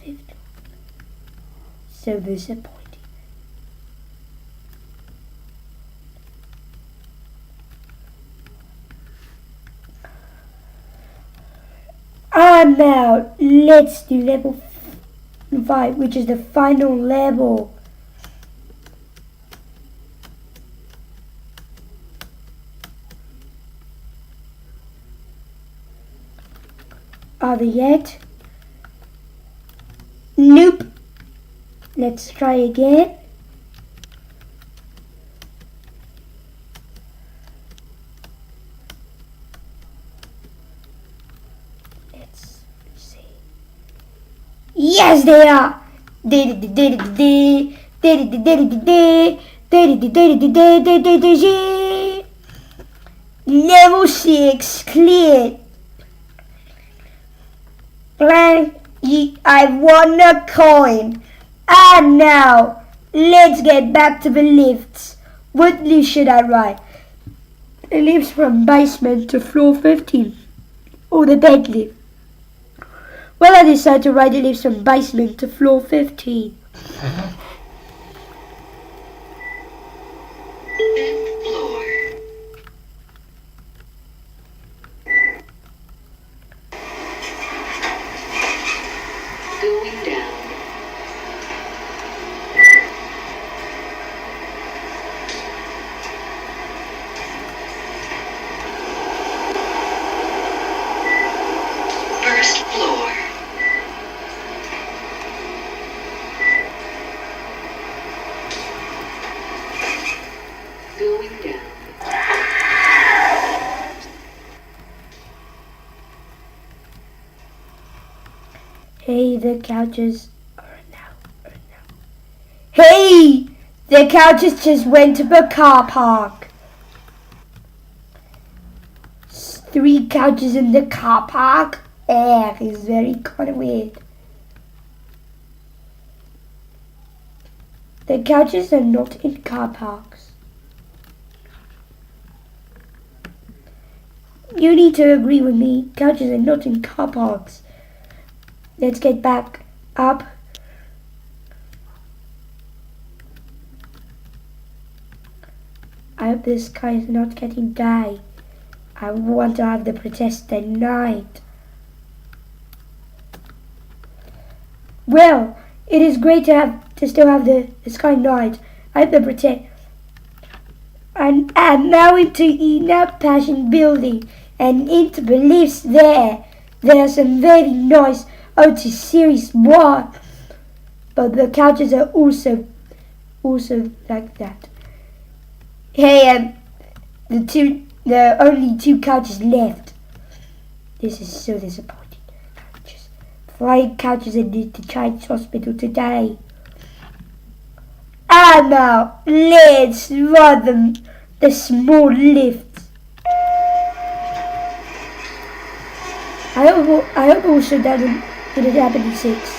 fifth. So disappointing. And now let's do level 5, which is the final level. Are they yet? Nope. Let's try again. Let's see. Yes, they are. Level 6 cleared. I won a coin. And now, let's get back to the lifts. What lift should I ride? The lifts from basement to floor 15. Or the bed lift. Well, I decided to ride the lifts from basement to floor 15. Fifth floor. Going down. First floor. Going down. Hey, the couches are now. Hey! The couches just went to the car park. 3 couches in the car park? It's very kind of weird. The couches are not in car parks. You need to agree with me. Couches are not in car parks. Let's get back up. I hope this guy is not getting die. I want to have the protest at night. Well, it is great to still have the sky night. I hope the protest. And now into Enough Passion Building and into the lifts there. There are some very nice OT Series 1. But the couches are also like that. Hey, the only 2 couches left. This is so disappointing. Just 5 couches in the Child's Hospital today. And now, let's run the small lifts. I hope also that didn't happen in 6.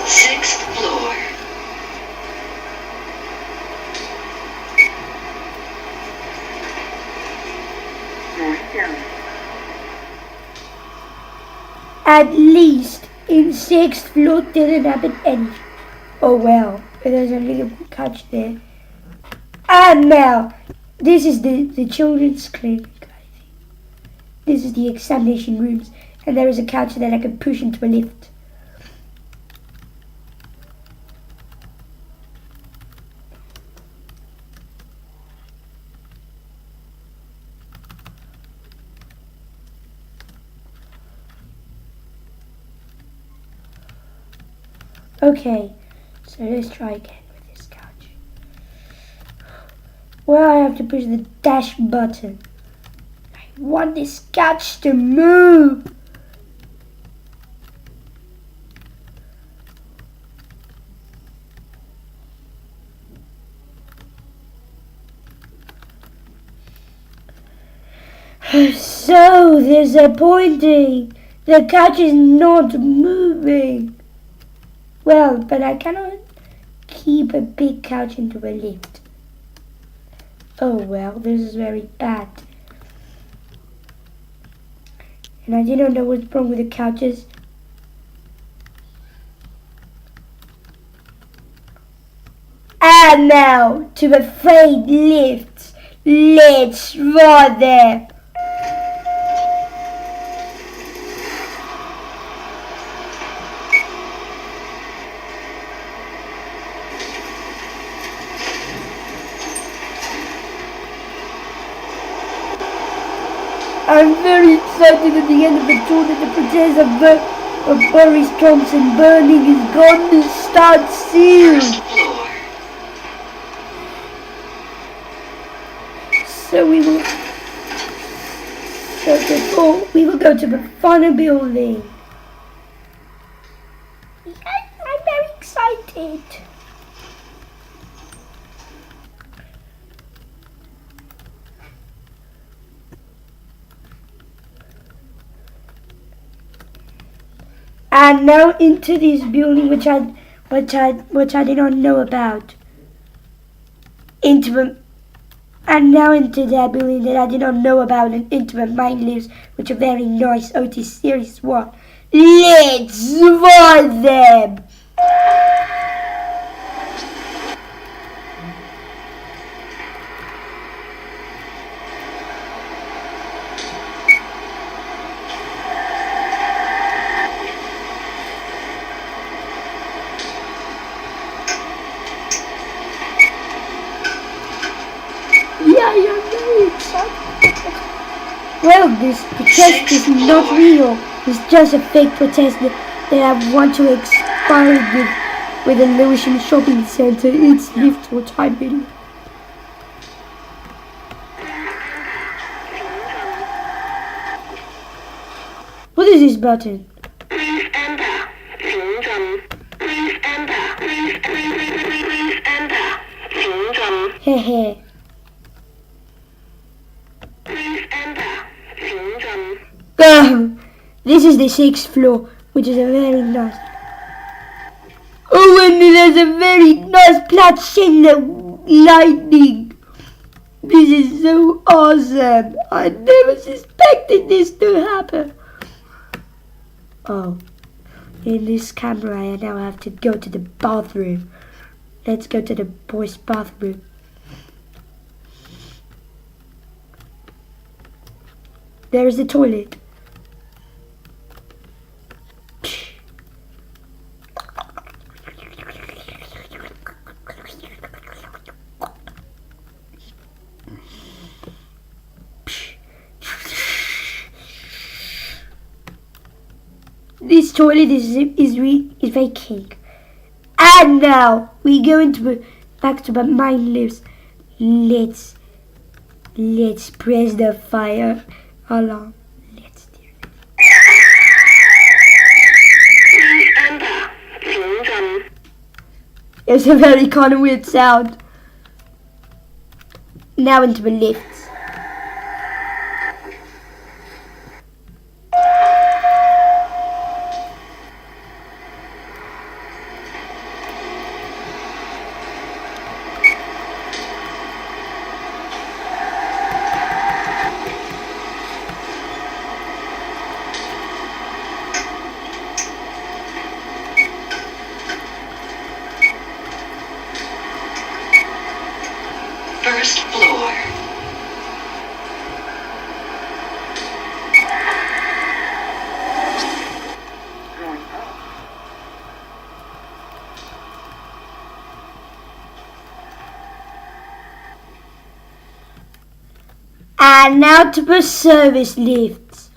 Sixth floor. Going down. At least in 6th floor didn't happen any. Oh well, there's a little couch there. And now, this is the children's clinic, I think. This is the examination rooms, and there is a couch that I can push into a lift. Okay, so let's try again with this couch. Well, I have to push the dash button. I want this couch to move. So disappointing. The couch is not moving. Well, but I cannot keep a big couch into a lift. Oh well, this is very bad. And I didn't know what's wrong with the couches. And now to the freight lifts. Let's ride them. I'm very excited at the end of the tour that the protest of Boris Johnson burning is going to start soon. First floor. So we will go to the final building. Yes, I'm very excited. And now into this building which I did not know about. And now into that building that I did not know about, and into the mine lifts, which are very nice. OT Series 1. Let's ride them! Yeah, you're very excited. Well, this protest is not real. It's just a fake protest that I want to expire with a Lewisham shopping center. It's lift for time video. What is this button? Please enter. 请准. Please enter. Please enter. 请准. Hehe. Please enter. 请准. This is the 6th floor, which is a very nice. Oh, and it has a very nice placenta lightning. This is so awesome. I never suspected this to happen. Oh, in this camera I now have to go to the bathroom. Let's go to the boys' bathroom. There is the toilet. This toilet is vacant. And now we go back to the mine lifts. Let's press the fire alarm. Let's do it. Please enter. 请准. It's a very kind of weird sound. Now into the lifts. First floor. And now to the service lifts.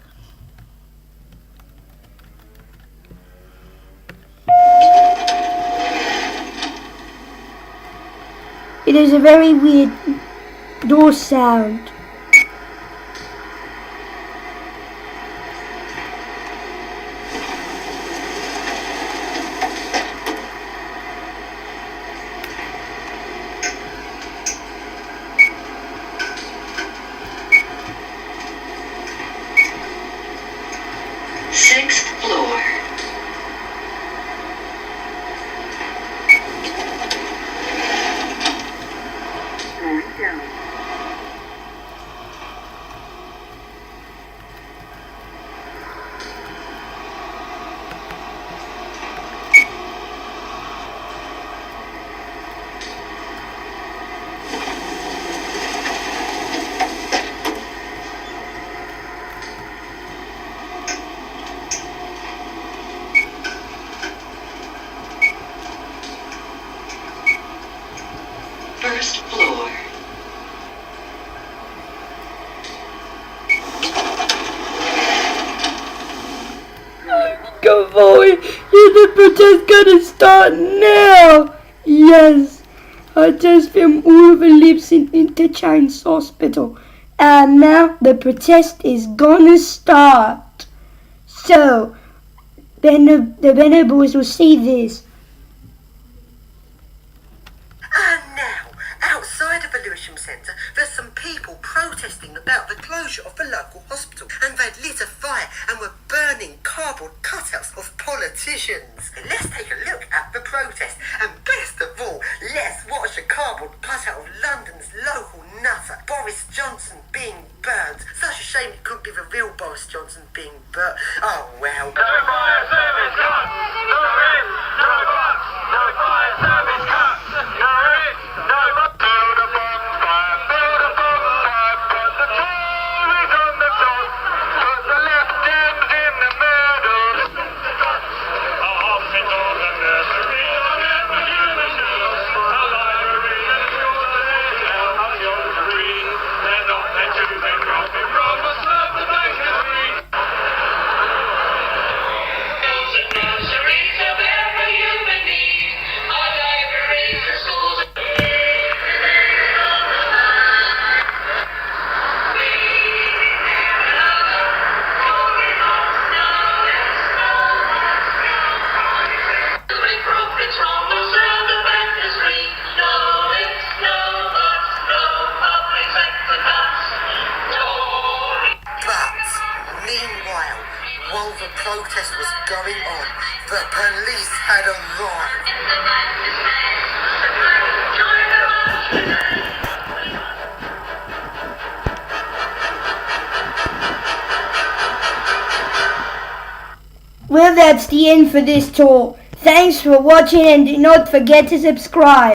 It is a very weird door sound. Sixth Good boy. The protest gonna start now. Yes. I just filmed all of the lives in Interchange Hospital. And now the protest is gonna start. So, the Benno boys will see this. And now, outside of the Lewisham Centre, there's some people protesting about the closure of the local hospital. And they'd lit a fire and were burning cardboard cutouts of politicians. Let's take a look at the protest. And best of all, let's watch a cardboard cutout of London's local nutter, Boris Johnson, being burnt. Such a shame it couldn't be the real Boris Johnson being burnt. Oh well. No fire service cuts! No risk! No buts! No fire service cuts! No risk! No buts! Build a bonfire! Build a bonfire! Put the Tories on the top! Put the left Dems in the middle! A hospital and nursery, a university, a library and a young green. They're not meant to be dropping from a serve the vacancy. Nurseries of every human need, our libraries and schools. Profits from the serve the vacancy. No risks, no buts, no public sector cuts. Tory. But, meanwhile, while the protest was going on, the police had arrived. Well, that's the end for this tour. Thanks for watching and do not forget to subscribe.